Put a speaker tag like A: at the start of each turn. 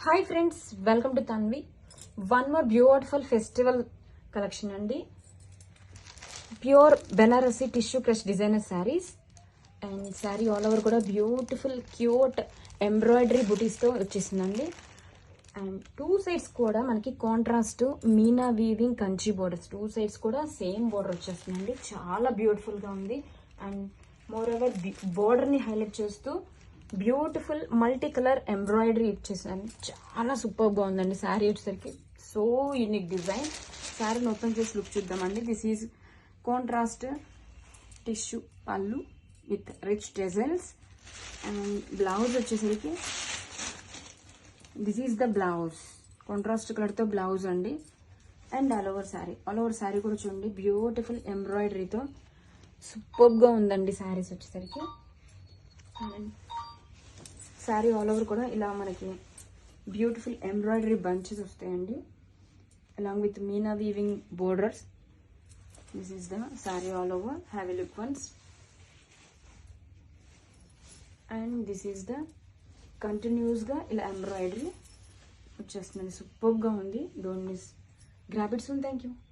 A: Hi friends, welcome to Tanvi. One more beautiful festival collection అండి. Pure Banarasi tissue crush designer saris and sari all over కూడా beautiful cute embroidery బుటీస్తో వచ్చేసిందండి. And two sides కూడా మనకి contrast meena weaving Kanchi borders, two sides కూడా same border వచ్చేస్తుందండి. చాలా బ్యూటిఫుల్గా ఉంది. అండ్ మోర్ ఓవర్ బోర్డర్ని హైలైట్ చేస్తూ బ్యూటిఫుల్ మల్టీ కలర్ ఎంబ్రాయిడరీ ఇచ్చేసాను. చాలా సూపర్గా ఉందండి శారీ వచ్చేసరికి. So unique design. శారీని ఓపెన్ చేసి లుక్ చూద్దామండి. This is contrast tissue pallu with rich tassels. And blouse వచ్చేసరికి this is the blouse, contrast కలర్తో బ్లౌజ్ అండి. అండ్ ఆల్ ఓవర్ శారీ కూడా చూడండి బ్యూటిఫుల్ ఎంబ్రాయిడరీతో సూపర్గా ఉందండి శారీస్ వచ్చేసరికి. అండ్ శారీ ఆల్ ఓవర్ కూడా ఇలా మనకి బ్యూటిఫుల్ ఎంబ్రాయిడరీ బంచెస్ వస్తాయండి, along with Meena weaving borders. This is the sari all over. Have a look once. And this is the కంటిన్యూస్గా ఇలా ఎంబ్రాయిడరీ వచ్చేస్తుంది. సూపర్గా ఉంది. Don't miss. Grab it soon. Thank you.